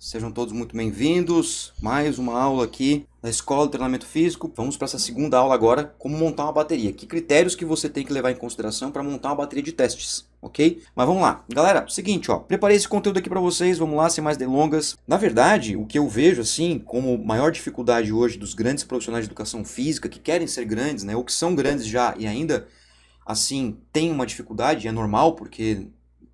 Sejam todos muito bem-vindos. Mais uma aula aqui da Escola de Treinamento Físico. Vamos para essa segunda aula agora, como montar uma bateria. Que critérios que você tem que levar em consideração para montar uma bateria de testes, ok? Mas vamos lá. Galera, seguinte, ó, preparei esse conteúdo aqui para vocês, vamos lá, sem mais delongas. Na verdade, o que eu vejo, assim, como maior dificuldade hoje dos grandes profissionais de educação física, que querem ser grandes, né, ou que são grandes já e ainda, assim, têm uma dificuldade, é normal, porque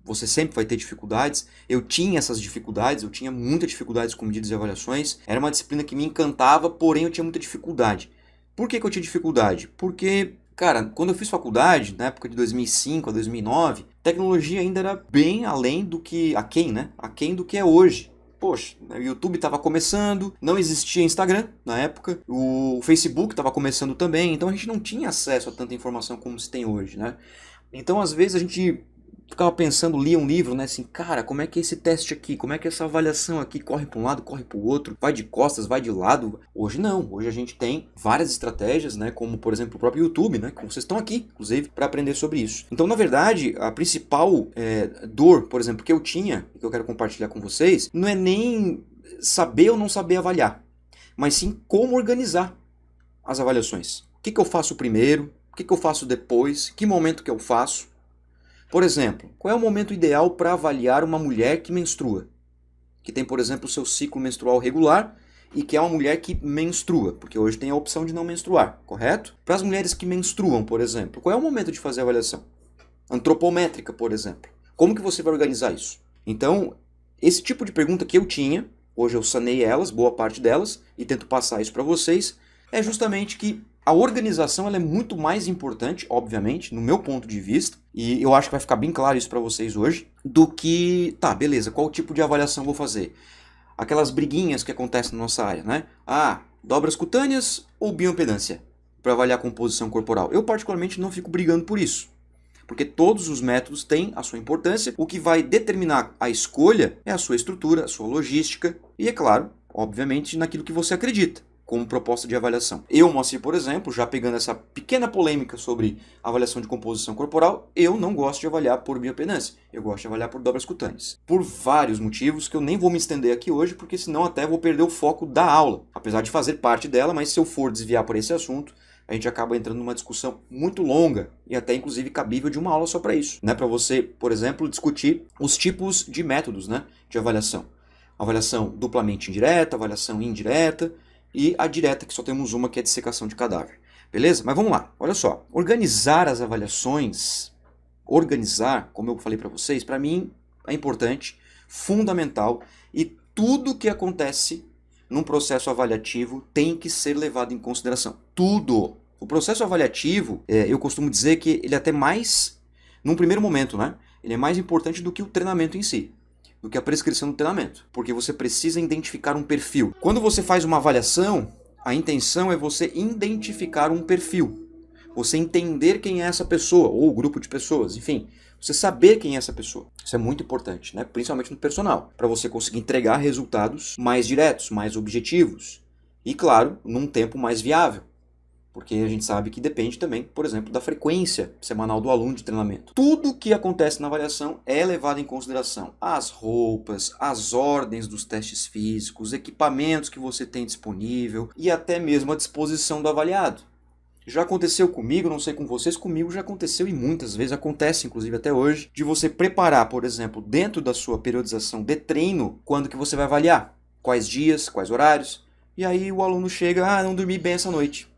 você sempre vai ter dificuldades. Eu tinha essas dificuldades, eu tinha muitas dificuldades com medidas e avaliações. Era uma disciplina que me encantava, porém eu tinha muita dificuldade. Por que eu tinha dificuldade? Porque, cara, quando eu fiz faculdade, na época de 2005 a 2009, tecnologia ainda era bem além do que, aquém, né? Aquém do que é hoje. Poxa, o YouTube estava começando, não existia Instagram na época, o Facebook estava começando também, então a gente não tinha acesso a tanta informação como se tem hoje, né? Então, às vezes, a gente ficava pensando, lia um livro, né, assim, cara, como é que é esse teste aqui, como é que é essa avaliação aqui, corre para um lado, corre para o outro, vai de costas, vai de lado. Hoje não, hoje a gente tem várias estratégias, né, como por exemplo o próprio YouTube, né, que vocês estão aqui, inclusive, para aprender sobre isso. Então, na verdade, a principal dor, por exemplo, que eu tinha, que eu quero compartilhar com vocês, não é nem saber ou não saber avaliar, mas sim como organizar as avaliações. O que eu faço primeiro, o que eu faço depois, que momento que eu faço. Por exemplo, qual é o momento ideal para avaliar uma mulher que menstrua? Que tem, por exemplo, o seu ciclo menstrual regular e que é uma mulher que menstrua, porque hoje tem a opção de não menstruar, correto? Para as mulheres que menstruam, por exemplo, qual é o momento de fazer a avaliação? Antropométrica, por exemplo. Como que você vai organizar isso? Então, esse tipo de pergunta que eu tinha, hoje eu sanei elas, boa parte delas, e tento passar isso para vocês, é justamente que a organização ela é muito mais importante, obviamente, no meu ponto de vista, e eu acho que vai ficar bem claro isso para vocês hoje, do que, tá, beleza, qual tipo de avaliação vou fazer? Aquelas briguinhas que acontecem na nossa área, né? Ah, dobras cutâneas ou bioimpedância para avaliar a composição corporal? Eu particularmente não fico brigando por isso, porque todos os métodos têm a sua importância, o que vai determinar a escolha é a sua estrutura, a sua logística e, é claro, obviamente, naquilo que você acredita como proposta de avaliação. Eu, Moacir, por exemplo, já pegando essa pequena polêmica sobre avaliação de composição corporal, eu não gosto de avaliar por bioimpedância. Eu gosto de avaliar por dobras cutâneas. Por vários motivos que eu nem vou me estender aqui hoje, porque senão até vou perder o foco da aula. Apesar de fazer parte dela, mas se eu for desviar por esse assunto, a gente acaba entrando numa discussão muito longa e até inclusive cabível de uma aula só para isso, né? Para você, por exemplo, discutir os tipos de métodos, né, de avaliação. Avaliação duplamente indireta, avaliação indireta, e a direta, que só temos uma, que é a dissecação de cadáver. Beleza? Mas vamos lá. Olha só. Organizar as avaliações, como eu falei para vocês, para mim é importante, fundamental, e tudo que acontece num processo avaliativo tem que ser levado em consideração. Tudo. O processo avaliativo, eu costumo dizer que ele é até mais, num primeiro momento, né? Ele é mais importante do que o treinamento em si, do que a prescrição do treinamento, porque você precisa identificar um perfil. Quando você faz uma avaliação, a intenção é você identificar um perfil, você entender quem é essa pessoa, ou o grupo de pessoas, enfim, você saber quem é essa pessoa. Isso é muito importante, né? Principalmente no personal, para você conseguir entregar resultados mais diretos, mais objetivos, e claro, num tempo mais viável. Porque a gente sabe que depende também, por exemplo, da frequência semanal do aluno de treinamento. Tudo que acontece na avaliação é levado em consideração. As roupas, as ordens dos testes físicos, os equipamentos que você tem disponível e até mesmo a disposição do avaliado. Já aconteceu comigo, não sei com vocês, comigo já aconteceu e muitas vezes acontece, inclusive até hoje, de você preparar, por exemplo, dentro da sua periodização de treino, quando que você vai avaliar, quais dias, quais horários, e aí o aluno chega, não dormi bem essa noite.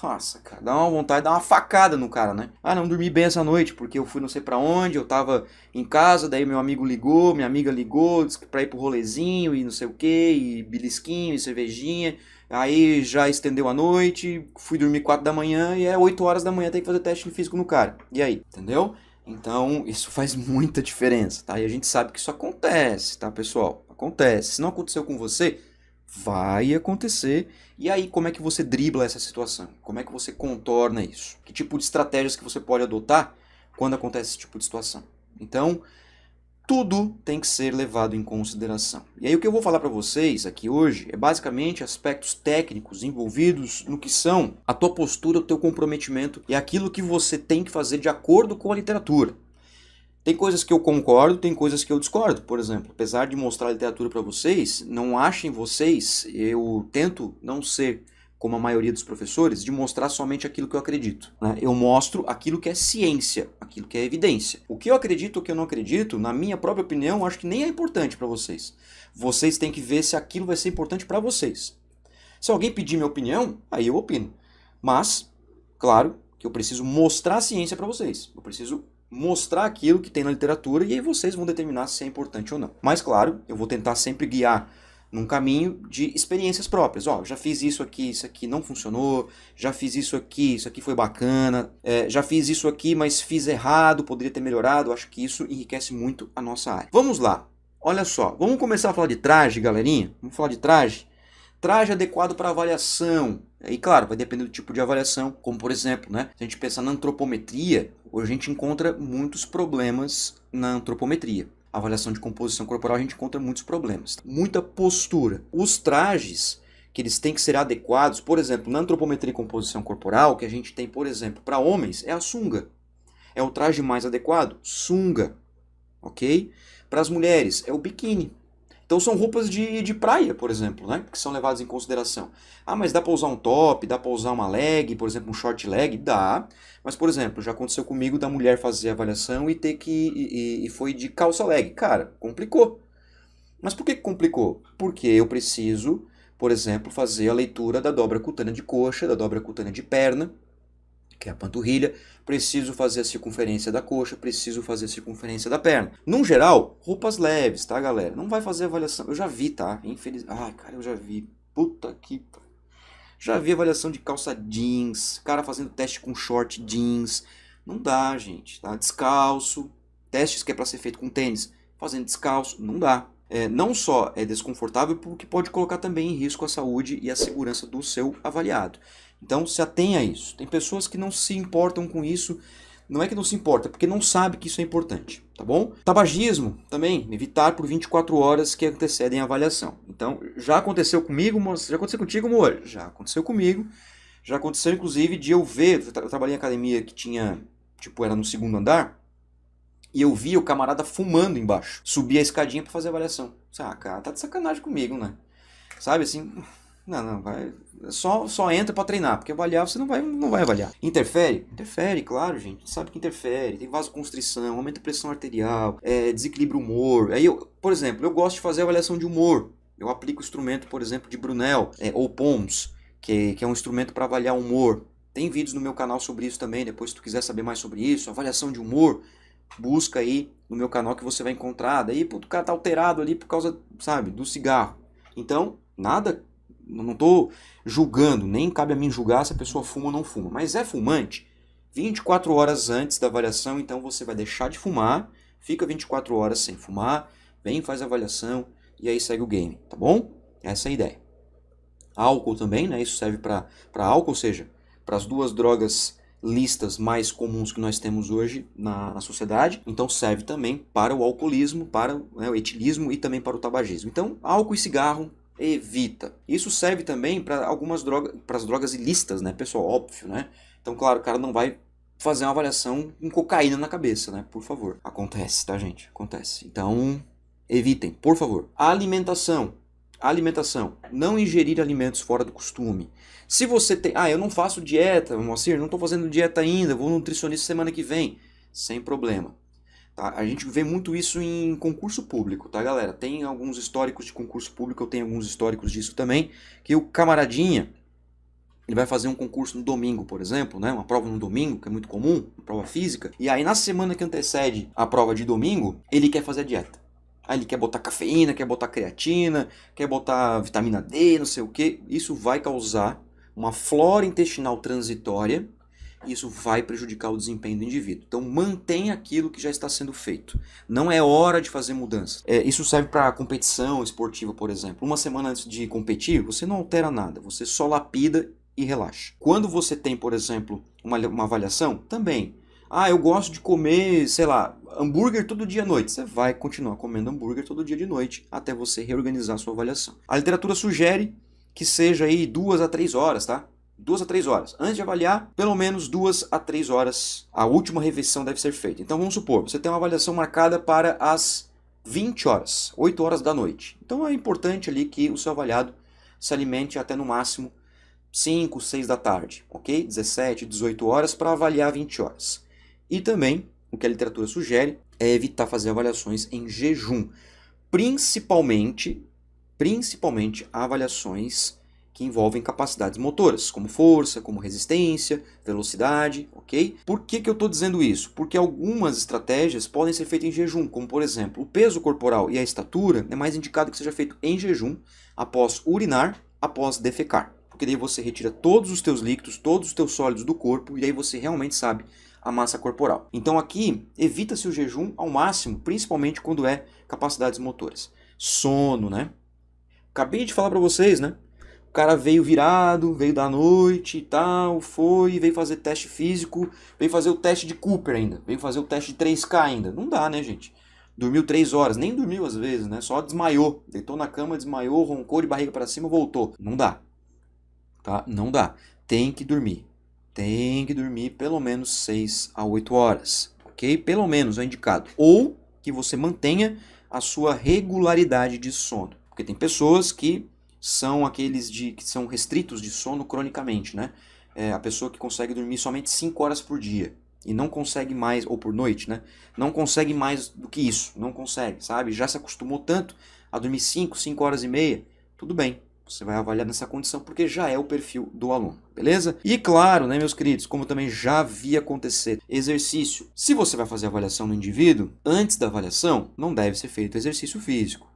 Nossa, cara, dá uma vontade de dar uma facada no cara, né? Não dormi bem essa noite porque eu fui não sei pra onde, eu tava em casa, daí meu amigo ligou, minha amiga ligou, disse que pra ir pro rolezinho e não sei o que, e belisquinho e cervejinha, aí já estendeu a noite, fui dormir 4 da manhã e é 8 horas da manhã, tem que fazer teste físico no cara. E aí, entendeu? Então, isso faz muita diferença, tá? E a gente sabe que isso acontece, tá, pessoal? Acontece. Se não aconteceu com você, vai acontecer. E aí, como é que você dribla essa situação? Como é que você contorna isso? Que tipo de estratégias que você pode adotar quando acontece esse tipo de situação? Então, tudo tem que ser levado em consideração. E aí, o que eu vou falar para vocês aqui hoje é basicamente aspectos técnicos envolvidos no que são a tua postura, o teu comprometimento e aquilo que você tem que fazer de acordo com a literatura. Tem coisas que eu concordo, tem coisas que eu discordo. Por exemplo, apesar de mostrar a literatura para vocês, não achem vocês, eu tento não ser como a maioria dos professores, de mostrar somente aquilo que eu acredito, né? Eu mostro aquilo que é ciência, aquilo que é evidência. O que eu acredito ou o que eu não acredito, na minha própria opinião, acho que nem é importante para vocês. Vocês têm que ver se aquilo vai ser importante para vocês. Se alguém pedir minha opinião, aí eu opino. Mas, claro, que eu preciso mostrar a ciência para vocês. Eu preciso mostrar aquilo que tem na literatura e aí vocês vão determinar se é importante ou não. Mas, claro, eu vou tentar sempre guiar num caminho de experiências próprias. Ó, já fiz isso aqui não funcionou, já fiz isso aqui foi bacana, já fiz isso aqui, mas fiz errado, poderia ter melhorado. Acho que isso enriquece muito a nossa área. Vamos lá, olha só, vamos começar a falar de traje, galerinha? Vamos falar de traje? Traje adequado para avaliação. E claro, vai depender do tipo de avaliação, como por exemplo, né? Se a gente pensar na antropometria, hoje a gente encontra muitos problemas na antropometria. A avaliação de composição corporal a gente encontra muitos problemas. Muita postura. Os trajes que eles têm que ser adequados, por exemplo, na antropometria e composição corporal, que a gente tem, por exemplo, para homens, é a sunga. É o traje mais adequado? Sunga. Ok? Para as mulheres, é o biquíni. Então são roupas de praia, por exemplo, né? Que são levadas em consideração. Ah, mas dá para usar um top, dá para usar uma leg, por exemplo, um short leg? Dá. Mas, por exemplo, já aconteceu comigo da mulher fazer a avaliação e ter que... E foi de calça leg. Cara, complicou. Mas por que complicou? Porque eu preciso, por exemplo, fazer a leitura da dobra cutânea de coxa, da dobra cutânea de perna, que é a panturrilha, preciso fazer a circunferência da coxa, preciso fazer a circunferência da perna. No geral, roupas leves, tá, galera? Não vai fazer avaliação. Eu já vi, tá? Infelizmente. Ai, cara, eu já vi. Puta que... Já vi avaliação de calça jeans, cara fazendo teste com short jeans. Não dá, gente, tá? Descalço. Testes que é para ser feito com tênis, fazendo descalço, não dá. Não só é desconfortável, porque pode colocar também em risco a saúde e a segurança do seu avaliado. Então se atenha a isso. Tem pessoas que não se importam com isso. Não é que não se importa, é porque não sabe que isso é importante, tá bom? Tabagismo também, evitar por 24 horas que antecedem a avaliação. Então, já aconteceu comigo, já aconteceu contigo, amor? Já aconteceu comigo. Já aconteceu, inclusive, de eu ver, eu trabalhei em academia que tinha, tipo, era no segundo andar, e eu vi o camarada fumando embaixo. Subi a escadinha pra fazer a avaliação. Ah, cara, tá de sacanagem comigo, né? Sabe, assim... Não, vai. Só entra para treinar, porque avaliar você não vai avaliar. Interfere? Interfere, claro, gente. Sabe que interfere. Tem vasoconstrição, aumenta a pressão arterial, desequilibra o humor. Aí por exemplo, eu gosto de fazer avaliação de humor. Eu aplico o instrumento, por exemplo, de Brunel ou POMS, que é um instrumento para avaliar o humor. Tem vídeos no meu canal sobre isso também. Depois, se tu quiser saber mais sobre isso, avaliação de humor, busca aí no meu canal que você vai encontrar. Daí, o cara tá alterado ali por causa, sabe, do cigarro. Então, nada. Não estou julgando, nem cabe a mim julgar se a pessoa fuma ou não fuma. Mas é fumante, 24 horas antes da avaliação, então você vai deixar de fumar, fica 24 horas sem fumar, vem, faz a avaliação e aí segue o game, tá bom? Essa é a ideia. Álcool também, né? Isso serve para álcool, ou seja, para as duas drogas listas mais comuns que nós temos hoje na sociedade. Então serve também para o alcoolismo, para o etilismo e também para o tabagismo. Então álcool e cigarro, evita. Isso serve também para algumas drogas, para as drogas ilícitas, né, pessoal? Óbvio, né? Então, claro, o cara não vai fazer uma avaliação com cocaína na cabeça, né? Por favor. Acontece, tá, gente? Acontece. Então, evitem, por favor. Alimentação. Não ingerir alimentos fora do costume. Se você tem... eu não faço dieta, Moacir, não estou fazendo dieta ainda, vou no nutricionista semana que vem. Sem problema. Tá? A gente vê muito isso em concurso público, tá, galera? Tem alguns históricos de concurso público, eu tenho alguns históricos disso também, que o camaradinha, ele vai fazer um concurso no domingo, por exemplo, né? Uma prova no domingo, que é muito comum, uma prova física, e aí na semana que antecede a prova de domingo, ele quer fazer a dieta. Aí ele quer botar cafeína, quer botar creatina, quer botar vitamina D, não sei o que. Isso vai causar uma flora intestinal transitória. Isso vai prejudicar o desempenho do indivíduo. Então mantenha aquilo que já está sendo feito. Não é hora de fazer mudanças. Isso serve para competição esportiva, por exemplo. Uma semana antes de competir, você não altera nada. Você só lapida e relaxa. Quando você tem, por exemplo, uma avaliação, também. Eu gosto de comer, sei lá, hambúrguer todo dia à noite. Você vai continuar comendo hambúrguer todo dia de noite até você reorganizar a sua avaliação. A literatura sugere que seja aí 2 a 3 horas, tá? 2 a 3 horas. Antes de avaliar, pelo menos 2 a 3 horas a última refeição deve ser feita. Então vamos supor, você tem uma avaliação marcada para as 20 horas, 8 horas da noite. Então é importante ali que o seu avaliado se alimente até no máximo 5, 6 da tarde, ok? 17, 18 horas para avaliar 20 horas. E também, o que a literatura sugere é evitar fazer avaliações em jejum, principalmente avaliações que envolvem capacidades motoras, como força, como resistência, velocidade, ok? Por que eu estou dizendo isso? Porque algumas estratégias podem ser feitas em jejum, como por exemplo, o peso corporal e a estatura é mais indicado que seja feito em jejum, após urinar, após defecar. Porque daí você retira todos os teus líquidos, todos os teus sólidos do corpo, e aí você realmente sabe a massa corporal. Então aqui, evita-se o jejum ao máximo, principalmente quando é capacidades motoras. Sono, né? Acabei de falar para vocês, né? O cara veio virado, veio da noite e tal, veio fazer teste físico, veio fazer o teste de Cooper ainda, veio fazer o teste de 3K ainda. Não dá, né, gente? Dormiu 3 horas, nem dormiu às vezes, né? Só desmaiou, deitou na cama, desmaiou, roncou de barriga para cima, voltou. Não dá, tá? Não dá. Tem que dormir. Tem que dormir pelo menos 6 a 8 horas, ok? Pelo menos é indicado. Ou que você mantenha a sua regularidade de sono. Porque tem pessoas que são aqueles que são restritos de sono cronicamente, né? A pessoa que consegue dormir somente 5 horas por dia e não consegue mais, ou por noite, né? Não consegue mais do que isso, não consegue, sabe? Já se acostumou tanto a dormir 5 horas e meia, tudo bem. Você vai avaliar nessa condição porque já é o perfil do aluno, beleza? E claro, né, meus queridos, como também já vi acontecer, exercício. Se você vai fazer a avaliação no indivíduo, antes da avaliação, não deve ser feito exercício físico.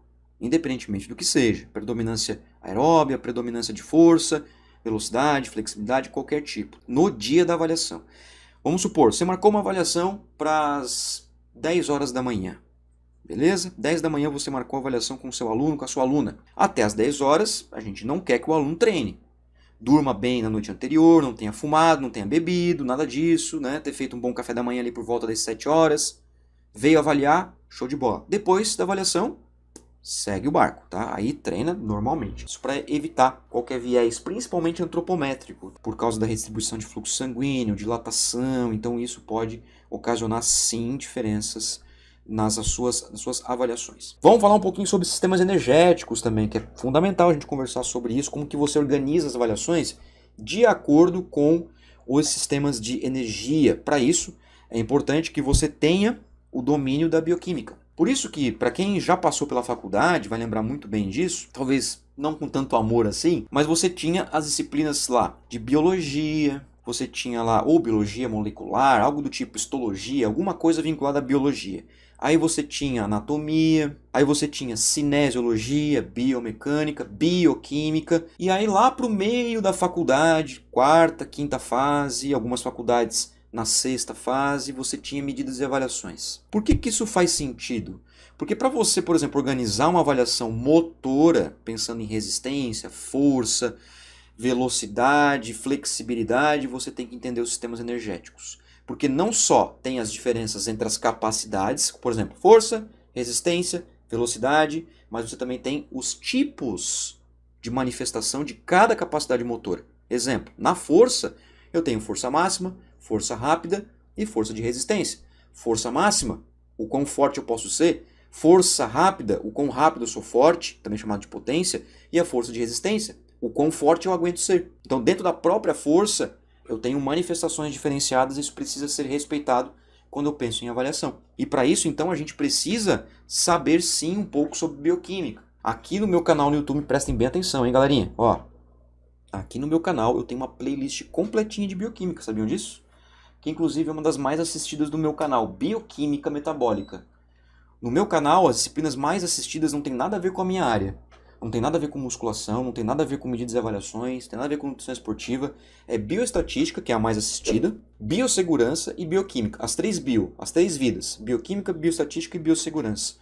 Independentemente do que seja, predominância aeróbia, predominância de força, velocidade, flexibilidade, qualquer tipo, no dia da avaliação. Vamos supor, você marcou uma avaliação para as 10 horas da manhã, beleza? 10 da manhã você marcou a avaliação com o seu aluno, com a sua aluna. Até as 10 horas, a gente não quer que o aluno treine. Durma bem na noite anterior, não tenha fumado, não tenha bebido, nada disso, né? Ter feito um bom café da manhã ali por volta das 7 horas. Veio avaliar, show de bola. Depois da avaliação, segue o barco, tá? Aí treina normalmente. Isso para evitar qualquer viés, principalmente antropométrico, por causa da distribuição de fluxo sanguíneo, dilatação. Então isso pode ocasionar sim diferenças nas suas avaliações. Vamos falar um pouquinho sobre sistemas energéticos também, que é fundamental a gente conversar sobre isso, como que você organiza as avaliações de acordo com os sistemas de energia. Para isso, é importante que você tenha o domínio da bioquímica. Por isso que, para quem já passou pela faculdade, vai lembrar muito bem disso, talvez não com tanto amor assim, mas você tinha as disciplinas lá de biologia, você tinha lá ou biologia molecular, algo do tipo histologia, alguma coisa vinculada à biologia. Aí você tinha anatomia, aí você tinha cinesiologia, biomecânica, bioquímica, e aí lá para o meio da faculdade, quarta, quinta fase, algumas faculdades na sexta fase, você tinha medidas e avaliações. Por que isso faz sentido? Porque para você, por exemplo, organizar uma avaliação motora, pensando em resistência, força, velocidade, flexibilidade, você tem que entender os sistemas energéticos. Porque não só tem as diferenças entre as capacidades, por exemplo, força, resistência, velocidade, mas você também tem os tipos de manifestação de cada capacidade motora. Exemplo, na força, eu tenho força máxima, força rápida e força de resistência. Força máxima, o quão forte eu posso ser. Força rápida, o quão rápido eu sou forte, também chamado de potência. E a força de resistência, o quão forte eu aguento ser. Então, dentro da própria força, eu tenho manifestações diferenciadas e isso precisa ser respeitado quando eu penso em avaliação. E para isso, então, a gente precisa saber sim um pouco sobre bioquímica. Aqui no meu canal no YouTube, prestem bem atenção, hein, galerinha? Ó, aqui no meu canal eu tenho uma playlist completinha de bioquímica, sabiam disso? Que inclusive é uma das mais assistidas do meu canal, Bioquímica Metabólica. No meu canal, as disciplinas mais assistidas não tem nada a ver com a minha área. Não tem nada a ver com musculação, não tem nada a ver com medidas e avaliações, não tem nada a ver com nutrição esportiva. É bioestatística, que é a mais assistida, biossegurança e bioquímica. As três vidas. Bioquímica, bioestatística e biossegurança.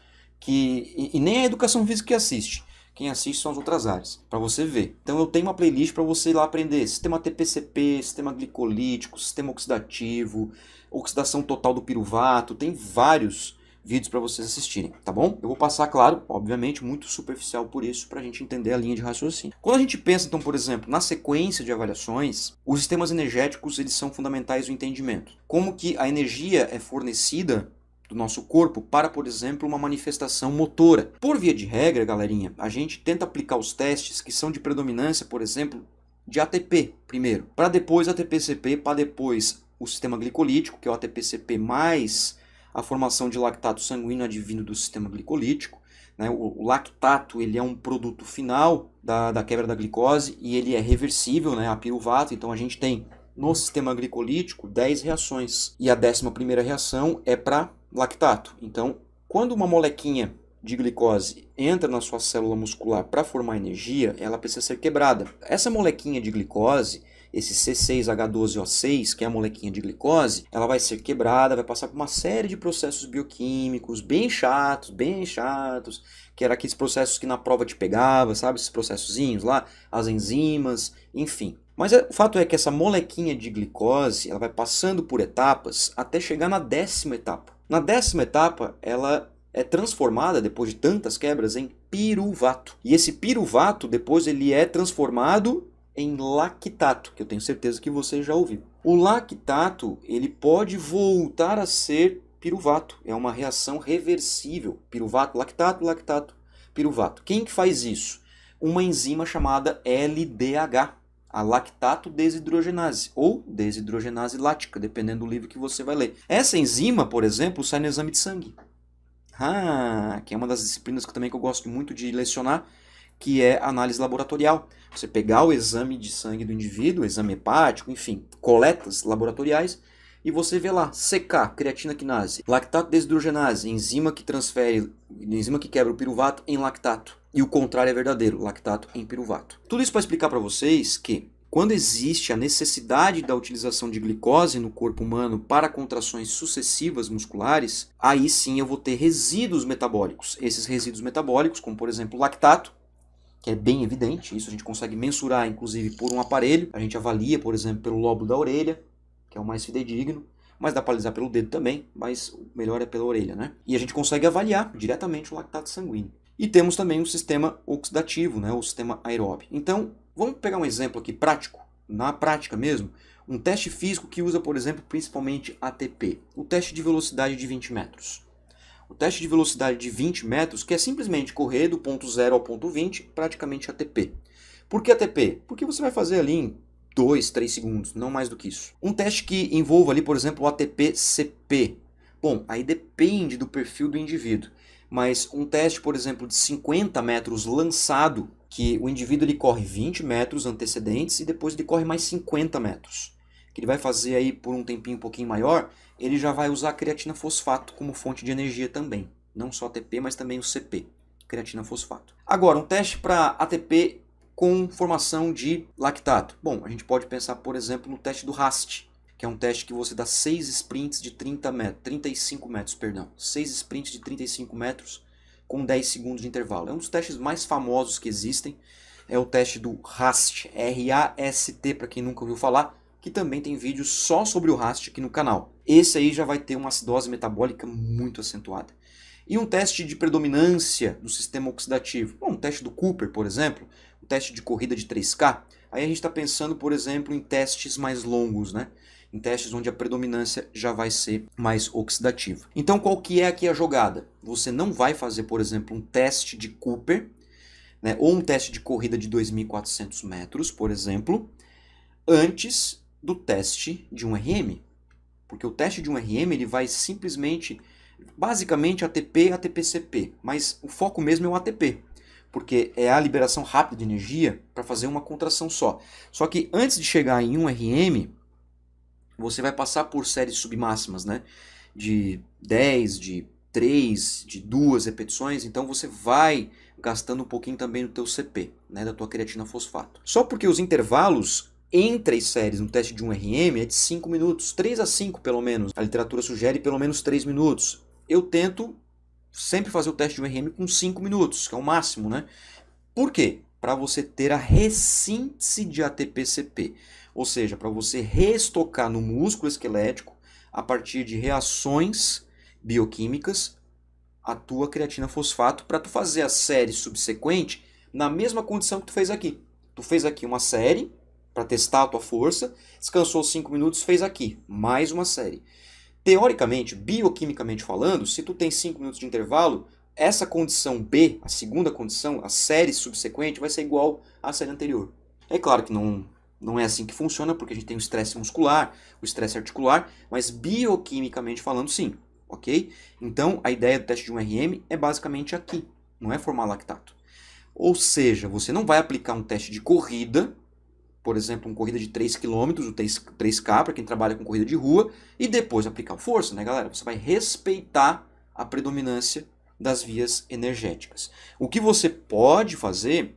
E nem a educação física que assiste. Quem assiste são as outras áreas, para você ver. Então eu tenho uma playlist para você ir lá aprender sistema TPCP, sistema glicolítico, sistema oxidativo, oxidação total do piruvato, tem vários vídeos para vocês assistirem, tá bom? Eu vou passar, claro, obviamente, muito superficial por isso, para a gente entender a linha de raciocínio. Quando a gente pensa, então, por exemplo, na sequência de avaliações, os sistemas energéticos eles são fundamentais no entendimento. Como que a energia é fornecida do nosso corpo para, por exemplo, uma manifestação motora. Por via de regra, galerinha, a gente tenta aplicar os testes que são de predominância, por exemplo, de ATP primeiro, para depois ATP-CP, para depois o sistema glicolítico, que é o ATP-CP mais a formação de lactato sanguíneo advindo do sistema glicolítico. Né? O lactato ele é um produto final da quebra da glicose e ele é reversível, né? A piruvato, então a gente tem no sistema glicolítico 10 reações e a 11ª reação é para lactato. Então, quando uma molequinha de glicose entra na sua célula muscular para formar energia, ela precisa ser quebrada. Essa molequinha de glicose, esse C6H12O6, que é a molequinha de glicose, ela vai ser quebrada, vai passar por uma série de processos bioquímicos bem chatos, que eram aqueles processos que na prova te pegava, sabe? Esses processozinhos lá, as enzimas, enfim. Mas o fato é que essa molequinha de glicose, ela vai passando por etapas até chegar na 10ª etapa. Na 10ª etapa, ela é transformada, depois de tantas quebras, em piruvato. E esse piruvato, depois ele é transformado em lactato, que eu tenho certeza que você já ouviu. O lactato, ele pode voltar a ser piruvato. É uma reação reversível. Piruvato, lactato, lactato, piruvato. Quem que faz isso? Uma enzima chamada LDH, a lactato desidrogenase, ou desidrogenase lática, dependendo do livro que você vai ler. Essa enzima, por exemplo, sai no exame de sangue. Que é uma das disciplinas que eu gosto muito de lecionar, que é análise laboratorial. Você pegar o exame de sangue do indivíduo, exame hepático, enfim, coletas laboratoriais, e você vê lá, CK, creatina quinase, lactato desidrogenase, enzima que quebra o piruvato em lactato. E o contrário é verdadeiro, lactato em piruvato. Tudo isso para explicar para vocês que quando existe a necessidade da utilização de glicose no corpo humano para contrações sucessivas musculares, aí sim eu vou ter resíduos metabólicos. Esses resíduos metabólicos, como por exemplo o lactato, que é bem evidente, isso a gente consegue mensurar inclusive por um aparelho. A gente avalia, por exemplo, pelo lóbulo da orelha, que é o mais fidedigno, mas dá para analisar pelo dedo também, mas o melhor é pela orelha, né? E a gente consegue avaliar diretamente o lactato sanguíneo. E temos também o sistema oxidativo, né? O sistema aeróbio. Então, vamos pegar um exemplo aqui prático, na prática mesmo, um teste físico que usa, por exemplo, principalmente ATP, o teste de velocidade de 20 metros. O teste de velocidade de 20 metros, que é simplesmente correr do ponto 0 ao ponto 20, praticamente ATP. Por que ATP? Porque você vai fazer ali em 2, 3 segundos, não mais do que isso. Um teste que envolva ali, por exemplo, o ATP-CP. Bom, aí depende do perfil do indivíduo. Mas um teste, por exemplo, de 50 metros lançado, que o indivíduo ele corre 20 metros antecedentes e depois ele corre mais 50 metros. Que ele vai fazer aí por um tempinho um pouquinho maior, ele já vai usar a creatina fosfato como fonte de energia também. Não só ATP, mas também o CP, creatina fosfato. Agora, um teste para ATP com formação de lactato. Bom, a gente pode pensar, por exemplo, no teste do RAST, que é um teste que você dá 6 sprints de 35 metros, perdão. 6 sprints de 35 metros com 10 segundos de intervalo. É um dos testes mais famosos que existem. É o teste do RAST, R-A-S-T, para quem nunca ouviu falar, que também tem vídeo só sobre o RAST aqui no canal. Esse aí já vai ter uma acidose metabólica muito acentuada. E um teste de predominância do sistema oxidativo. Bom, um teste do Cooper, por exemplo, um teste de corrida de 3K. Aí a gente está pensando, por exemplo, em testes mais longos, né? Em testes onde a predominância já vai ser mais oxidativa. Então, qual que é aqui a jogada? Você não vai fazer, por exemplo, um teste de Cooper, né, ou um teste de corrida de 2.400 metros, por exemplo, antes do teste de um RM. Porque o teste de um RM ele vai simplesmente, basicamente, ATP, ATP-CP, mas o foco mesmo é o ATP. Porque é a liberação rápida de energia para fazer uma contração só. Só que antes de chegar em um RM, você vai passar por séries submáximas, né? De 10, de 3, de 2 repetições. Então você vai gastando um pouquinho também no teu CP, né? Da tua creatina fosfato. Só porque os intervalos entre as séries no teste de um RM é de 5 minutos. 3 a 5 pelo menos. A literatura sugere pelo menos 3 minutos. Eu tento sempre fazer o teste de um RM com 5 minutos, que é o máximo, né? Por quê? Para você ter a ressíntese de ATP-CP. Ou seja, para você reestocar no músculo esquelético a partir de reações bioquímicas a tua creatina fosfato para tu fazer a série subsequente na mesma condição que tu fez aqui. Tu fez aqui uma série para testar a tua força, descansou 5 minutos, fez aqui mais uma série. Teoricamente, bioquimicamente falando, se tu tem 5 minutos de intervalo, essa condição B, a segunda condição, a série subsequente, vai ser igual à série anterior. É claro que não é assim que funciona, porque a gente tem o estresse muscular, o estresse articular, mas bioquimicamente falando, sim, ok? Então, a ideia do teste de 1RM é basicamente aqui, não é formar lactato. Ou seja, você não vai aplicar um teste de corrida, por exemplo, uma corrida de 3 km, o 3K, para quem trabalha com corrida de rua, e depois aplicar força, né, galera? Você vai respeitar a predominância das vias energéticas. O que você pode fazer,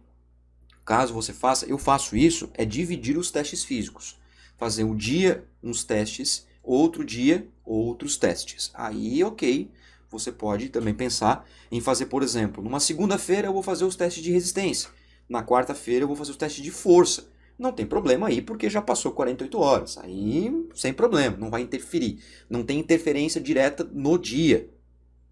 caso você faça, eu faço isso, é dividir os testes físicos. Fazer um dia uns testes, outro dia outros testes. Aí, ok, você pode também pensar em fazer, por exemplo, numa segunda-feira eu vou fazer os testes de resistência, na quarta-feira eu vou fazer os testes de força. Não tem problema aí, porque já passou 48 horas. Aí, sem problema, não vai interferir. Não tem interferência direta no dia.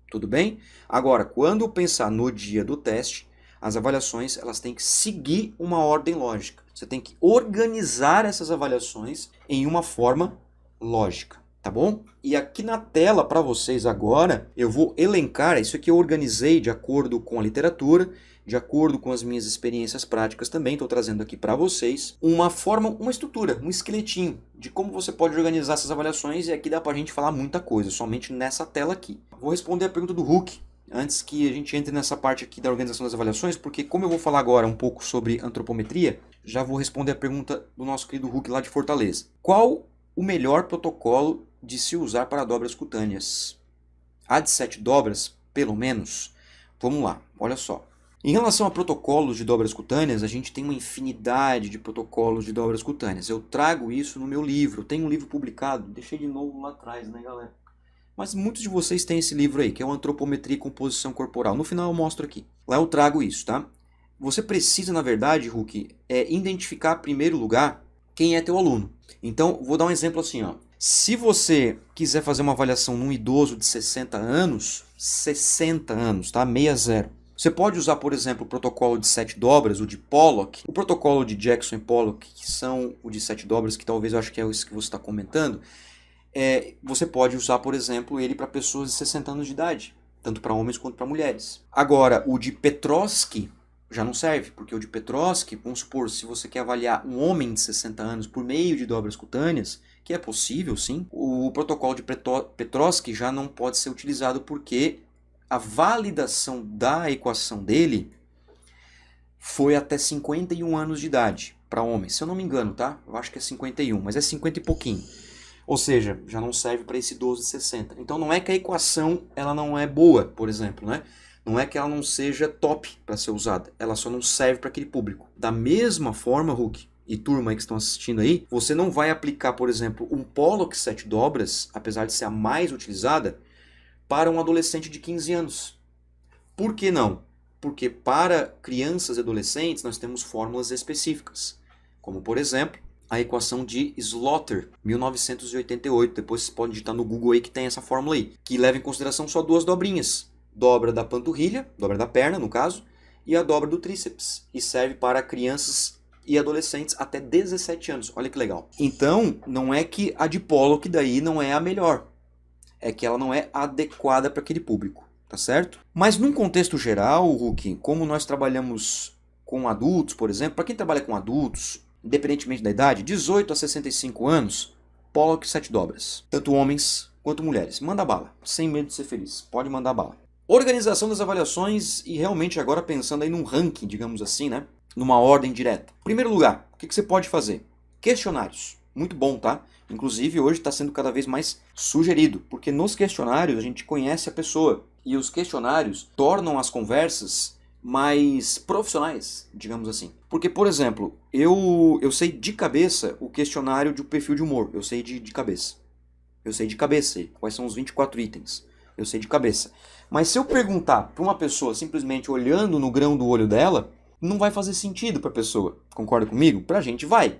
Tudo bem? Agora, quando pensar no dia do teste, as avaliações elas têm que seguir uma ordem lógica. Você tem que organizar essas avaliações em uma forma lógica, tá bom? E aqui na tela para vocês agora, eu vou elencar, isso aqui eu organizei de acordo com a literatura, de acordo com as minhas experiências práticas também, estou trazendo aqui para vocês uma forma, uma estrutura, um esqueletinho de como você pode organizar essas avaliações, e aqui dá para a gente falar muita coisa, somente nessa tela aqui. Vou responder a pergunta do Hulk, antes que a gente entre nessa parte aqui da organização das avaliações, porque como eu vou falar agora um pouco sobre antropometria, já vou responder a pergunta do nosso querido Hulk lá de Fortaleza. Qual o melhor protocolo de se usar para dobras cutâneas? Há de 7 dobras, pelo menos? Vamos lá, olha só. Em relação a protocolos de dobras cutâneas, a gente tem uma infinidade de protocolos de dobras cutâneas. Eu trago isso no meu livro. Tem um livro publicado, deixei de novo lá atrás, né, galera? Mas muitos de vocês têm esse livro aí, que é o Antropometria e Composição Corporal. No final eu mostro aqui. Lá eu trago isso, tá? Você precisa, na verdade, Hulk, identificar, em primeiro lugar, quem é teu aluno. Então, vou dar um exemplo assim, ó. Se você quiser fazer uma avaliação num idoso de 60 anos, tá? 60. Você pode usar, por exemplo, o protocolo de 7 dobras, o de Pollock, o protocolo de Jackson e Pollock, que são o de 7 dobras, que talvez eu acho que é isso que você está comentando. Você pode usar, por exemplo, ele para pessoas de 60 anos de idade, tanto para homens quanto para mulheres. Agora, o de Petroski já não serve, porque o de Petroski, vamos supor, se você quer avaliar um homem de 60 anos por meio de dobras cutâneas, que é possível, sim, o protocolo de Petroski já não pode ser utilizado porque a validação da equação dele foi até 51 anos de idade para homens. Se eu não me engano, tá? Eu acho que é 51, mas é 50 e pouquinho. Ou seja, já não serve para esse idoso de 60. Então não é que a equação ela não é boa, por exemplo, né? Não é que ela não seja top para ser usada. Ela só não serve para aquele público. Da mesma forma, Hulk e turma aí que estão assistindo aí, você não vai aplicar, por exemplo, um Pollock 7 dobras, apesar de ser a mais utilizada, para um adolescente de 15 anos. Por que não? Porque para crianças e adolescentes nós temos fórmulas específicas, como por exemplo a equação de Slaughter, 1988. Depois você pode digitar no Google aí que tem essa fórmula aí, que leva em consideração só duas dobrinhas. Dobra da panturrilha, dobra da perna no caso, e a dobra do tríceps. E serve para crianças e adolescentes até 17 anos. Olha que legal. Então, não é que a de Pollock daí não é a melhor. É que ela não é adequada para aquele público, tá certo? Mas num contexto geral, Hulk, como nós trabalhamos com adultos, por exemplo, para quem trabalha com adultos, independentemente da idade, 18 a 65 anos, Pollock 7 dobras. Tanto homens quanto mulheres. Manda bala, sem medo de ser feliz. Pode mandar bala. Organização das avaliações e realmente agora pensando aí num ranking, digamos assim, né? Numa ordem direta. Em primeiro lugar, o que você pode fazer? Questionários. Muito bom, tá? Inclusive, hoje está sendo cada vez mais sugerido, porque nos questionários a gente conhece a pessoa e os questionários tornam as conversas mais profissionais, digamos assim. Porque, por exemplo, eu sei de cabeça o questionário de perfil de humor, eu sei de cabeça. Eu sei de cabeça quais são os 24 itens, eu sei de cabeça. Mas se eu perguntar para uma pessoa simplesmente olhando no grão do olho dela, não vai fazer sentido para a pessoa, concorda comigo? Para a gente vai.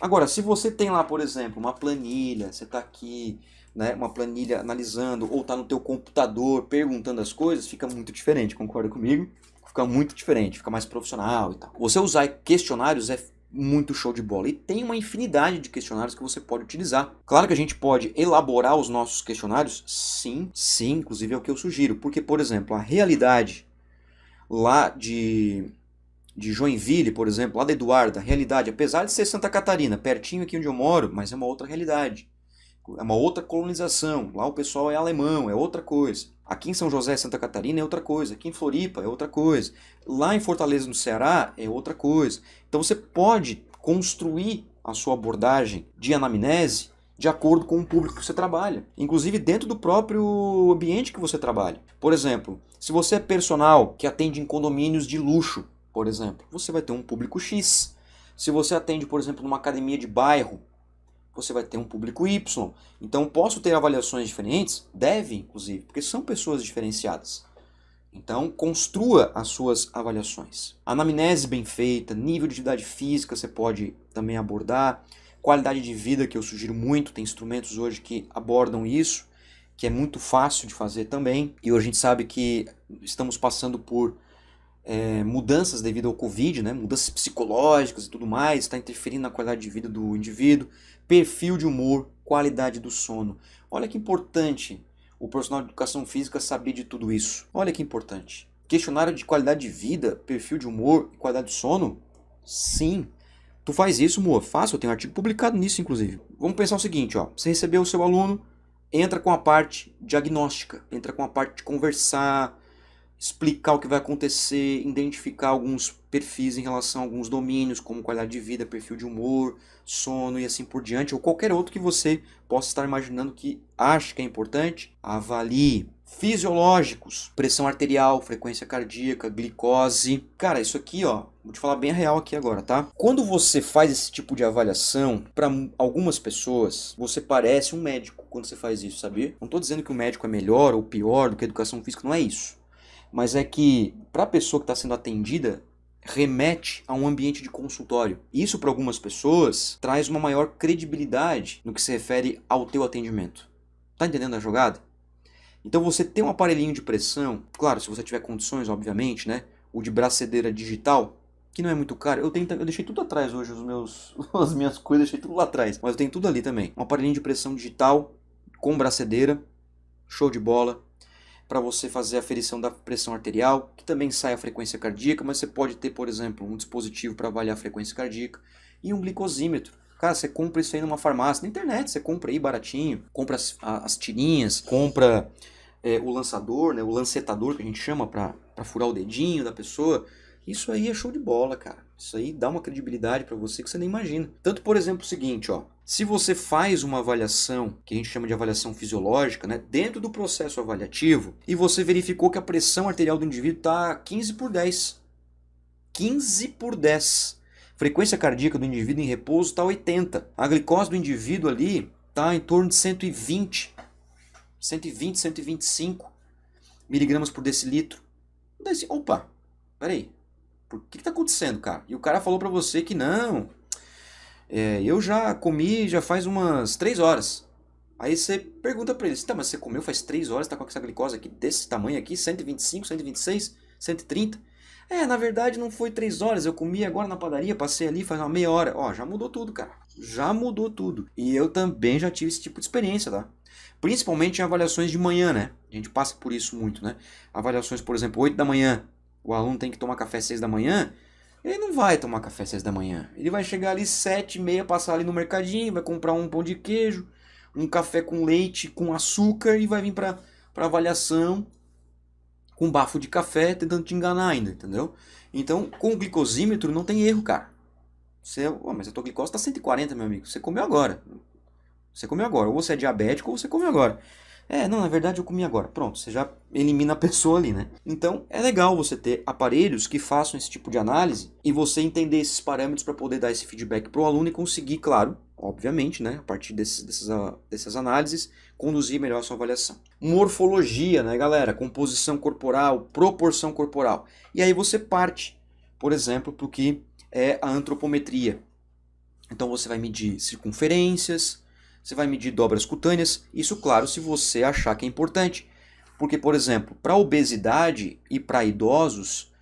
Agora, se você tem lá, por exemplo, uma planilha, você está aqui né, uma planilha analisando, ou tá no teu computador perguntando as coisas, fica muito diferente, concorda comigo? Fica muito diferente, fica mais profissional e tal. Você usar questionários é muito show de bola. E tem uma infinidade de questionários que você pode utilizar. Claro que a gente pode elaborar os nossos questionários, sim, inclusive é o que eu sugiro. Porque, por exemplo, a realidade lá de Joinville, por exemplo, lá da Eduarda, a realidade, apesar de ser Santa Catarina, pertinho aqui onde eu moro, mas é uma outra realidade. É uma outra colonização. Lá o pessoal é alemão, é outra coisa. Aqui em São José, Santa Catarina, é outra coisa. Aqui em Floripa é outra coisa. Lá em Fortaleza, no Ceará, é outra coisa. Então você pode construir a sua abordagem de anamnese de acordo com o público que você trabalha. Inclusive dentro do próprio ambiente que você trabalha. Por exemplo, se você é personal que atende em condomínios de luxo, por exemplo, você vai ter um público X. Se você atende, por exemplo, numa academia de bairro, você vai ter um público Y. Então, posso ter avaliações diferentes? Deve, inclusive, porque são pessoas diferenciadas. Então, construa as suas avaliações. Anamnese bem feita, nível de atividade física você pode também abordar. Qualidade de vida, que eu sugiro muito, tem instrumentos hoje que abordam isso, que é muito fácil de fazer também. E hoje a gente sabe que estamos passando por mudanças devido ao Covid, né? Mudanças psicológicas e tudo mais, está interferindo na qualidade de vida do indivíduo. Perfil de humor, qualidade do sono. Olha que importante o profissional de educação física saber de tudo isso. Olha que importante. Questionário de qualidade de vida, perfil de humor e qualidade do sono? Sim. Tu faz isso, Moa? Faço, eu tenho um artigo publicado nisso, inclusive. Vamos pensar o seguinte, ó. Você recebeu o seu aluno, entra com a parte diagnóstica, entra com a parte de conversar, explicar o que vai acontecer, identificar alguns perfis em relação a alguns domínios, como qualidade de vida, perfil de humor, sono e assim por diante, ou qualquer outro que você possa estar imaginando que acha que é importante. Avalie. Fisiológicos, pressão arterial, frequência cardíaca, glicose. Cara, isso aqui, ó, vou te falar bem a real aqui agora, tá? Quando você faz esse tipo de avaliação, para algumas pessoas, você parece um médico quando você faz isso, sabia? Não tô dizendo que o médico é melhor ou pior do que a educação física, não é isso. Mas é que, para a pessoa que está sendo atendida, remete a um ambiente de consultório. Isso, para algumas pessoas, traz uma maior credibilidade no que se refere ao teu atendimento. Tá entendendo a jogada? Então você tem um aparelhinho de pressão, claro, se você tiver condições, obviamente, né? O de braçadeira digital, que não é muito caro. Eu deixei tudo atrás hoje, as minhas coisas, deixei tudo lá atrás. Mas eu tenho tudo ali também. Um aparelhinho de pressão digital com braçadeira, show de bola. Para você fazer a aferição da pressão arterial, que também sai a frequência cardíaca, mas você pode ter, por exemplo, um dispositivo para avaliar a frequência cardíaca e um glicosímetro. Cara, você compra isso aí numa farmácia, na internet, você compra aí baratinho, compra as tirinhas, compra o lançador, né, o lancetador que a gente chama para furar o dedinho da pessoa. Isso aí é show de bola, cara. Isso aí dá uma credibilidade para você que você nem imagina. Tanto, por exemplo, o seguinte, ó. Se você faz uma avaliação, que a gente chama de avaliação fisiológica, né, dentro do processo avaliativo, e você verificou que a pressão arterial do indivíduo está 15/10. 15/10. Frequência cardíaca do indivíduo em repouso está 80. A glicose do indivíduo ali está em torno de 120, 125 miligramas por decilitro. Daí, opa, peraí. Por que está acontecendo, cara? E o cara falou para você que não, eu já comi já faz umas 3 horas. Aí você pergunta para ele, tá, mas você comeu faz 3 horas, tá com essa glicose aqui desse tamanho aqui, 125, 126, 130? Na verdade não foi 3 horas, eu comi agora na padaria, passei ali faz uma meia hora. Ó, já mudou tudo, cara. Já mudou tudo. E eu também já tive esse tipo de experiência, tá? Principalmente em avaliações de manhã, né? A gente passa por isso muito, né? Avaliações, por exemplo, 8 da manhã. O aluno tem que tomar café às 6 da manhã. Ele não vai tomar café às 6 da manhã. Ele vai chegar ali 7h30, passar ali no mercadinho, vai comprar um pão de queijo, um café com leite, com açúcar e vai vir para avaliação com um bafo de café tentando te enganar ainda, entendeu? Então, com o glicosímetro não tem erro, cara. Mas a tua glicose está 140, meu amigo. Você comeu agora. Você comeu agora. Ou você é diabético ou você comeu agora. Não, na verdade eu comi agora. Pronto, você já elimina a pessoa ali, né? Então, é legal você ter aparelhos que façam esse tipo de análise e você entender esses parâmetros para poder dar esse feedback para o aluno e conseguir, claro, obviamente, né, a partir dessas análises, conduzir melhor a sua avaliação. Morfologia, né, galera? Composição corporal, proporção corporal. E aí você parte, por exemplo, para o que é a antropometria. Então você vai medir circunferências, você vai medir dobras cutâneas, isso claro se você achar que é importante. Porque, por exemplo, para obesidade e para idosos,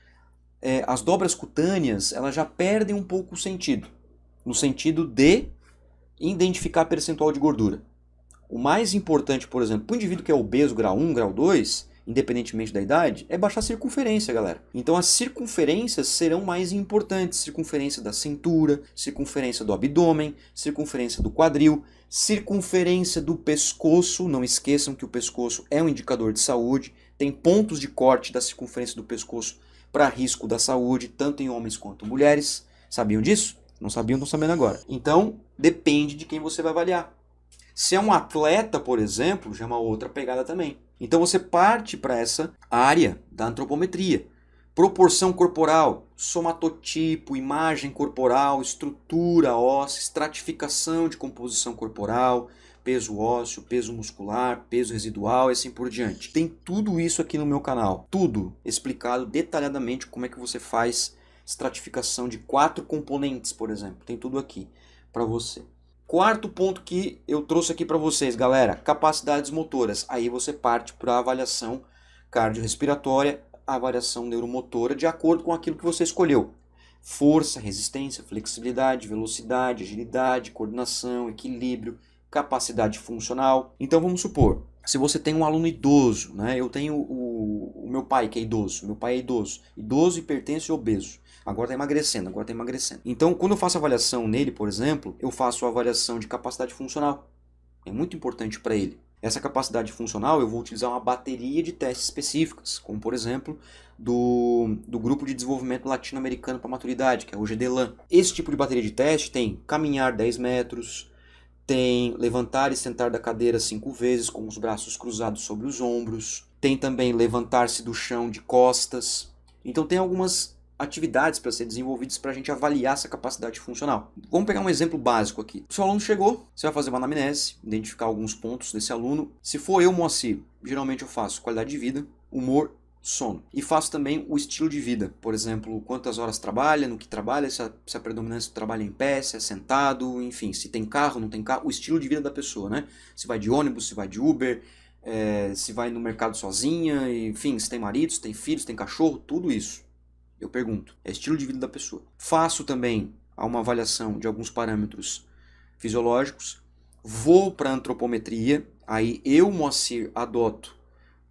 as dobras cutâneas elas já perdem um pouco o sentido, no sentido de identificar percentual de gordura. O mais importante, por exemplo, para o indivíduo que é obeso grau 1, grau 2, independentemente da idade, é baixar a circunferência, galera. Então as circunferências serão mais importantes. Circunferência da cintura, circunferência do abdômen, circunferência do quadril, circunferência do pescoço. Não esqueçam que o pescoço é um indicador de saúde. Tem pontos de corte da circunferência do pescoço para risco da saúde, tanto em homens quanto mulheres. Sabiam disso? Não sabiam, estão sabendo agora. Então, depende de quem você vai avaliar. Se é um atleta, por exemplo, já é uma outra pegada também. Então você parte para essa área da antropometria. Proporção corporal, somatotipo, imagem corporal, estrutura óssea, estratificação de composição corporal, peso ósseo, peso muscular, peso residual e assim por diante. Tem tudo isso aqui no meu canal. Tudo explicado detalhadamente como é que você faz estratificação de 4 componentes, por exemplo. Tem tudo aqui para você. Quarto ponto que eu trouxe aqui para vocês, galera, capacidades motoras. Aí você parte para a avaliação cardiorrespiratória, a avaliação neuromotora, de acordo com aquilo que você escolheu. Força, resistência, flexibilidade, velocidade, agilidade, coordenação, equilíbrio, capacidade funcional. Então vamos supor, se você tem um aluno idoso, né? Eu tenho o meu pai que é idoso, idoso, hipertenso e obeso. Agora está emagrecendo. Então, quando eu faço avaliação nele, por exemplo, eu faço a avaliação de capacidade funcional. É muito importante para ele. Essa capacidade funcional eu vou utilizar uma bateria de testes específicas, como por exemplo do Grupo de Desenvolvimento Latino-Americano para Maturidade, que é o GDLAM. Esse tipo de bateria de teste tem caminhar 10 metros, tem levantar e sentar da cadeira 5 vezes com os braços cruzados sobre os ombros, tem também levantar-se do chão de costas. Então tem algumas atividades para ser desenvolvidas para a gente avaliar essa capacidade funcional. Vamos pegar um exemplo básico aqui. O seu aluno chegou, você vai fazer uma anamnese, identificar alguns pontos desse aluno. Se for eu, Moacir, geralmente eu faço qualidade de vida, humor, sono. E faço também o estilo de vida. Por exemplo, quantas horas trabalha, no que trabalha, se a predominância do trabalho é em pé, se é sentado, enfim, se tem carro, não tem carro, o estilo de vida da pessoa, né? Se vai de ônibus, se vai de Uber, se vai no mercado sozinha, enfim, se tem marido, se tem filhos, se tem cachorro, tudo isso. Eu pergunto, é estilo de vida da pessoa. Faço também uma avaliação de alguns parâmetros fisiológicos. Vou para a antropometria. Aí eu, Moacir, adoto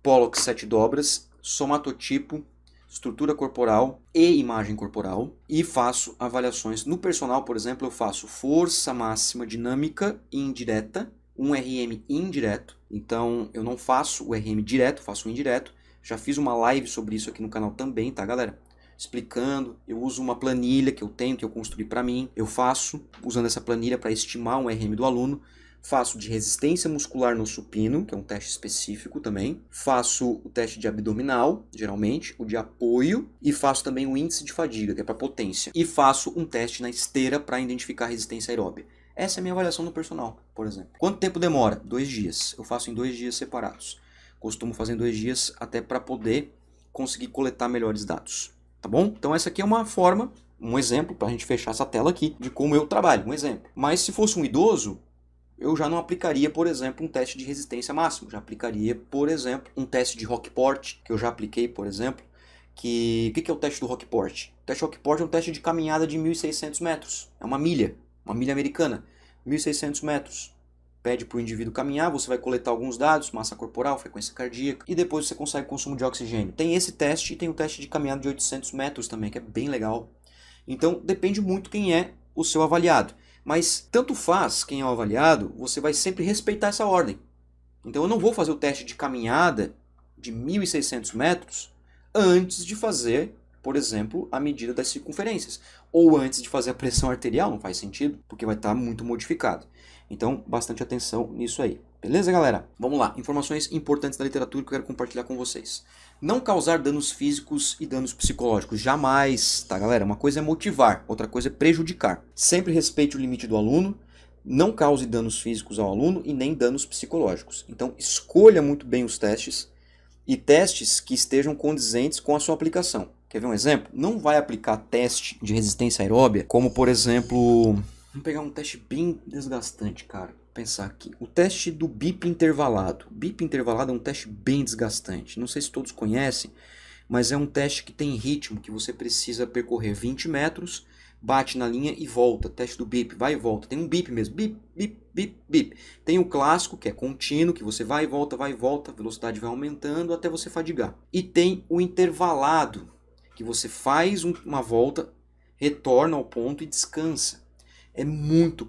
Pollock 7 dobras, somatotipo, estrutura corporal e imagem corporal. E faço avaliações. No personal, por exemplo, eu faço força máxima dinâmica indireta, um RM indireto. Então eu não faço o RM direto, faço o indireto. Já fiz uma live sobre isso aqui no canal também, tá, galera? Explicando, eu uso uma planilha que eu tenho, que eu construí para mim, eu faço, usando essa planilha para estimar um RM do aluno, faço de resistência muscular no supino, que é um teste específico também, faço o teste de abdominal, geralmente, o de apoio, e faço também o índice de fadiga, que é para potência, e faço um teste na esteira para identificar a resistência aeróbia. Essa é a minha avaliação no personal, por exemplo. Quanto tempo demora? 2 dias. Eu faço em 2 dias separados. Costumo fazer em 2 dias até para poder conseguir coletar melhores dados. Tá bom? Então essa aqui é uma forma, um exemplo, para a gente fechar essa tela aqui, de como eu trabalho, um exemplo. Mas se fosse um idoso, eu já não aplicaria, por exemplo, um teste de resistência máxima. Já aplicaria, por exemplo, um teste de Rockport, que eu já apliquei, por exemplo. O que é o teste do Rockport? O teste Rockport é um teste de caminhada de 1.600 metros. É uma milha americana. 1.600 metros. Pede para o indivíduo caminhar, você vai coletar alguns dados, massa corporal, frequência cardíaca, e depois você consegue consumo de oxigênio. Tem esse teste e tem o teste de caminhada de 800 metros também, que é bem legal. Então depende muito quem é o seu avaliado. Mas tanto faz quem é o avaliado, você vai sempre respeitar essa ordem. Então eu não vou fazer o teste de caminhada de 1.600 metros antes de fazer, por exemplo, a medida das circunferências. Ou antes de fazer a pressão arterial, não faz sentido, porque vai estar muito modificado. Então, bastante atenção nisso aí. Beleza, galera? Vamos lá. Informações importantes da literatura que eu quero compartilhar com vocês. Não causar danos físicos e danos psicológicos. Jamais, tá, galera? Uma coisa é motivar, outra coisa é prejudicar. Sempre respeite o limite do aluno. Não cause danos físicos ao aluno e nem danos psicológicos. Então, escolha muito bem os testes e testes que estejam condizentes com a sua aplicação. Quer ver um exemplo? Não vai aplicar teste de resistência aeróbia, como, por exemplo... Vamos pegar um teste bem desgastante, cara. pensar aqui. O teste do BIP intervalado. O BIP intervalado é um teste bem desgastante. Não sei se todos conhecem, mas é um teste que tem ritmo, que você precisa percorrer 20 metros, bate na linha e volta. Teste do BIP, vai e volta. Tem um BIP mesmo, BIP, BIP, BIP, BIP. Tem o clássico, que é contínuo, que você vai e volta, a velocidade vai aumentando até você fadigar. E tem o intervalado, que você faz uma volta, retorna ao ponto e descansa. É muito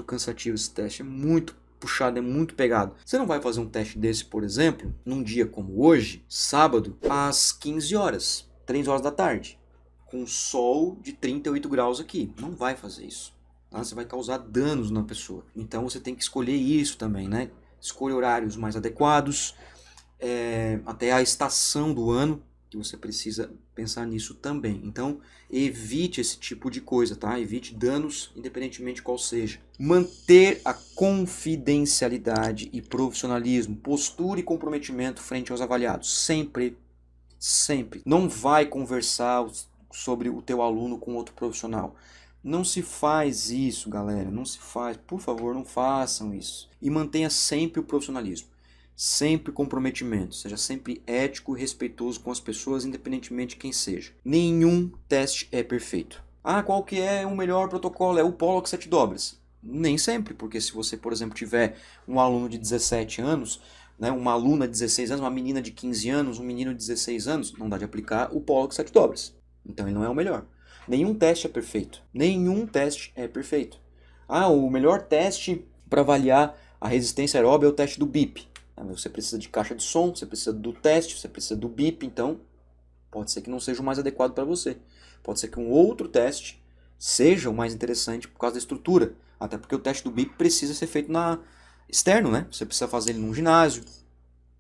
cansativo esse teste, é muito puxado, é muito pegado. Você não vai fazer um teste desse, por exemplo, num dia como hoje, sábado, às 15 horas, 3 horas da tarde, com sol de 38 graus aqui. Não vai fazer isso. Tá? Você vai causar danos na pessoa. Então você tem que escolher isso também, né? Escolha horários mais adequados, até a estação do ano, que você precisa pensar nisso também. Então, evite esse tipo de coisa, tá? Evite danos, independentemente de qual seja. Manter a confidencialidade e profissionalismo, postura e comprometimento frente aos avaliados. Sempre, sempre. Não vai conversar sobre o teu aluno com outro profissional. Não se faz isso, galera. Não se faz. Por favor, não façam isso. E mantenha sempre o profissionalismo. Sempre comprometimento, seja sempre ético e respeitoso com as pessoas, independentemente de quem seja. Nenhum teste é perfeito. Ah, qual que é o melhor protocolo? É o Pollock 7 dobras. Nem sempre, porque se você, por exemplo, tiver um aluno de 17 anos, né, uma aluna de 16 anos, uma menina de 15 anos, um menino de 16 anos, não dá de aplicar o Pollock 7 dobras. Então ele não é o melhor. Nenhum teste é perfeito. Nenhum teste é perfeito. Ah, o melhor teste para avaliar a resistência aeróbica é o teste do BIP. Você precisa de caixa de som, você precisa do teste, você precisa do BIP, então pode ser que não seja o mais adequado para você. Pode ser que um outro teste seja o mais interessante por causa da estrutura. Até porque o teste do BIP precisa ser feito externo, né? Você precisa fazer ele num ginásio,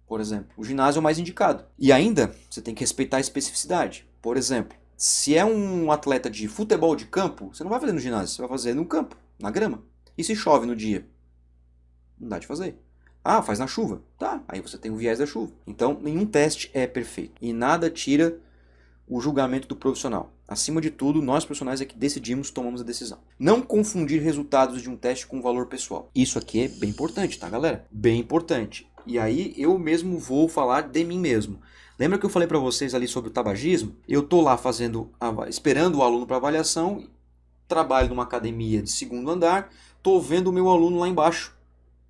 por exemplo. O ginásio é o mais indicado. E ainda, você tem que respeitar a especificidade. Por exemplo, se é um atleta de futebol de campo, você não vai fazer no ginásio, você vai fazer no campo, na grama. E se chove no dia? Não dá de fazer. Ah, faz na chuva. Tá, aí você tem o viés da chuva. Então, nenhum teste é perfeito. E nada tira o julgamento do profissional. Acima de tudo, nós profissionais é que decidimos, tomamos a decisão. Não confundir resultados de um teste com valor pessoal. Isso aqui é bem importante, tá, galera? Bem importante. E aí, eu mesmo vou falar de mim mesmo. Lembra que eu falei para vocês ali sobre o tabagismo? Eu tô lá esperando o aluno para avaliação, trabalho numa academia de segundo andar, tô vendo o meu aluno lá embaixo,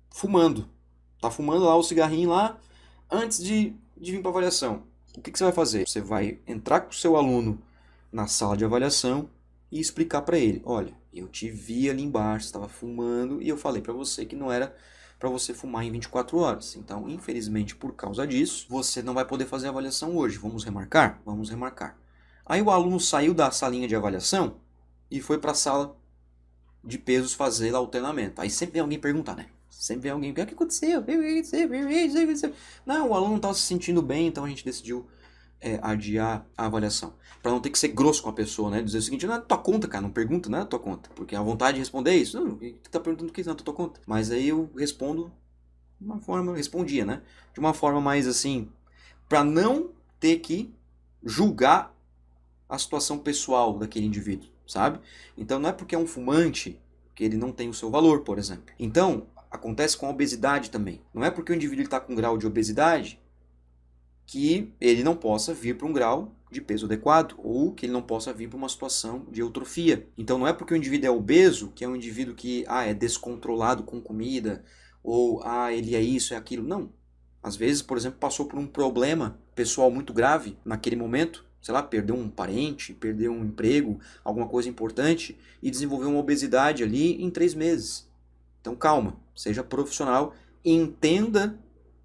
fumando. Tá fumando lá o cigarrinho lá antes de vir para avaliação. O que você vai fazer? Você vai entrar com o seu aluno na sala de avaliação e explicar para ele: olha, eu te vi ali embaixo, você estava fumando e eu falei para você que não era para você fumar em 24 horas. Então, infelizmente, por causa disso, você não vai poder fazer a avaliação hoje. Vamos remarcar? Vamos remarcar. Aí o aluno saiu da salinha de avaliação e foi para a sala de pesos fazer lá o treinamento. Aí sempre vem alguém perguntar, né? Sempre vem alguém, o que aconteceu? Não, o aluno não estava se sentindo bem, então a gente decidiu adiar a avaliação. Para não ter que ser grosso com a pessoa, né? Dizer o seguinte: não é tua conta, cara, não pergunta, não é tua conta. Porque a vontade de responder é isso. Não, tu tá perguntando o que? Não é tua conta. Mas aí eu respondo de uma forma, respondia, né? De uma forma mais assim, para não ter que julgar a situação pessoal daquele indivíduo, sabe? Então não é porque é um fumante que ele não tem o seu valor, por exemplo. Então, acontece com a obesidade também. Não é porque o indivíduo está com grau de obesidade que ele não possa vir para um grau de peso adequado ou que ele não possa vir para uma situação de eutrofia. Então não é porque o indivíduo é obeso que é um indivíduo que é descontrolado com comida ou ele é isso, é aquilo. Não. Às vezes, por exemplo, passou por um problema pessoal muito grave naquele momento, sei lá, perdeu um parente, perdeu um emprego, alguma coisa importante e desenvolveu uma obesidade ali em 3 meses. Então calma, seja profissional, entenda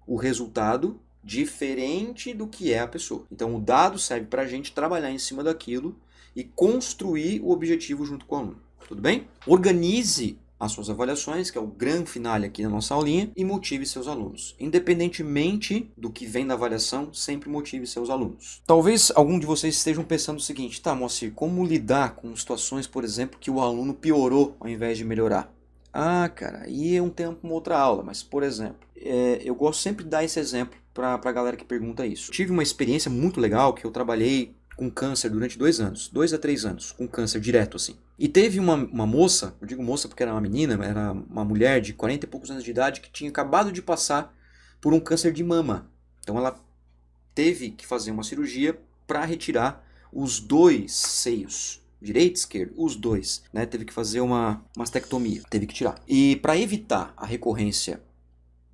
o resultado diferente do que é a pessoa. Então o dado serve para a gente trabalhar em cima daquilo e construir o objetivo junto com o aluno. Tudo bem? Organize as suas avaliações, que é o grande finale aqui na nossa aulinha, e motive seus alunos. Independentemente do que vem da avaliação, sempre motive seus alunos. Talvez algum de vocês estejam pensando o seguinte: tá, Moacir, como lidar com situações, por exemplo, que o aluno piorou ao invés de melhorar? Ah, cara, aí é um tempo uma outra aula, mas, por exemplo, eu gosto sempre de dar esse exemplo para a galera que pergunta isso. Tive uma experiência muito legal que eu trabalhei com câncer durante 2 anos, 2 a 3 anos, com câncer direto assim. E teve uma moça, eu digo moça porque era uma menina, era uma mulher de 40 e poucos anos de idade que tinha acabado de passar por um câncer de mama. Então ela teve que fazer uma cirurgia para retirar os 2 seios, direito e esquerdo, os 2, né? Teve que fazer uma mastectomia, teve que tirar. E para evitar a recorrência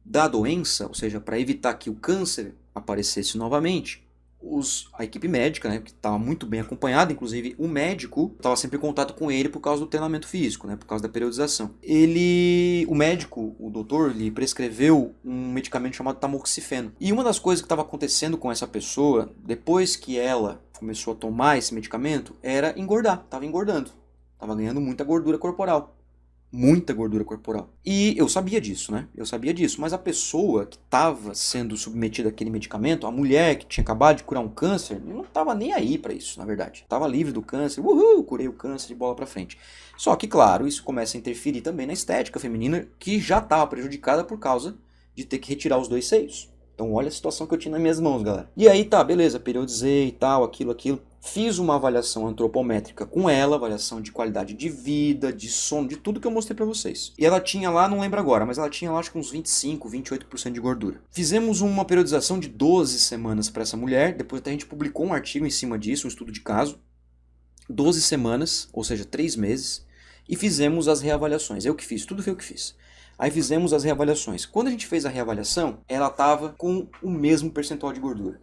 da doença, ou seja, para evitar que o câncer aparecesse novamente, a equipe médica, né, que estava muito bem acompanhada, inclusive o médico estava sempre em contato com ele por causa do treinamento físico, né, por causa da periodização. O médico, o doutor, lhe prescreveu um medicamento chamado tamoxifeno. E uma das coisas que estava acontecendo com essa pessoa, depois que ela começou a tomar esse medicamento, era engordar. Estava engordando, estava ganhando muita gordura corporal. Muita gordura corporal. E eu sabia disso, né? Eu sabia disso. Mas a pessoa que estava sendo submetida àquele medicamento, a mulher que tinha acabado de curar um câncer, não estava nem aí para isso, na verdade. Estava livre do câncer. Uhul, curei o câncer de bola para frente. Só que, claro, isso começa a interferir também na estética feminina, que já estava prejudicada por causa de ter que retirar os 2 seios. Então olha a situação que eu tinha nas minhas mãos, galera. E aí tá, beleza, periodizei e tal, aquilo. Fiz uma avaliação antropométrica com ela, avaliação de qualidade de vida, de sono, de tudo que eu mostrei pra vocês. E ela tinha lá, não lembro agora, mas ela tinha lá acho que uns 25, 28% de gordura. Fizemos uma periodização de 12 semanas para essa mulher, depois até a gente publicou um artigo em cima disso, um estudo de caso. 12 semanas, ou seja, 3 meses, e fizemos as reavaliações. Eu que fiz, tudo foi eu que fiz. Aí fizemos as reavaliações. Quando a gente fez a reavaliação, ela estava com o mesmo percentual de gordura.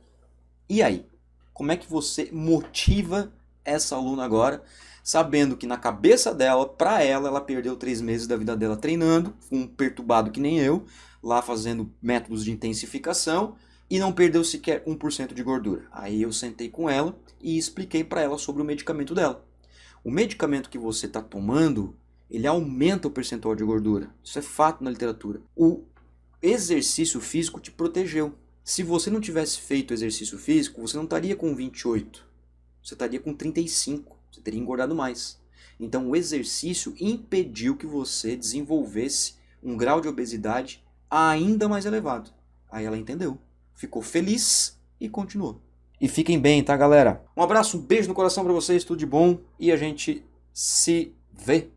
E aí? Como é que você motiva essa aluna agora, sabendo que na cabeça dela, para ela perdeu 3 meses da vida dela treinando, um perturbado que nem eu, lá fazendo métodos de intensificação, e não perdeu sequer 1% de gordura. Aí eu sentei com ela e expliquei para ela sobre o medicamento dela. O medicamento que você está tomando, ele aumenta o percentual de gordura. Isso é fato na literatura. O exercício físico te protegeu. Se você não tivesse feito exercício físico, você não estaria com 28. Você estaria com 35. Você teria engordado mais. Então o exercício impediu que você desenvolvesse um grau de obesidade ainda mais elevado. Aí ela entendeu. Ficou feliz e continuou. E fiquem bem, tá, galera? Um abraço, um beijo no coração pra vocês, tudo de bom. E a gente se vê.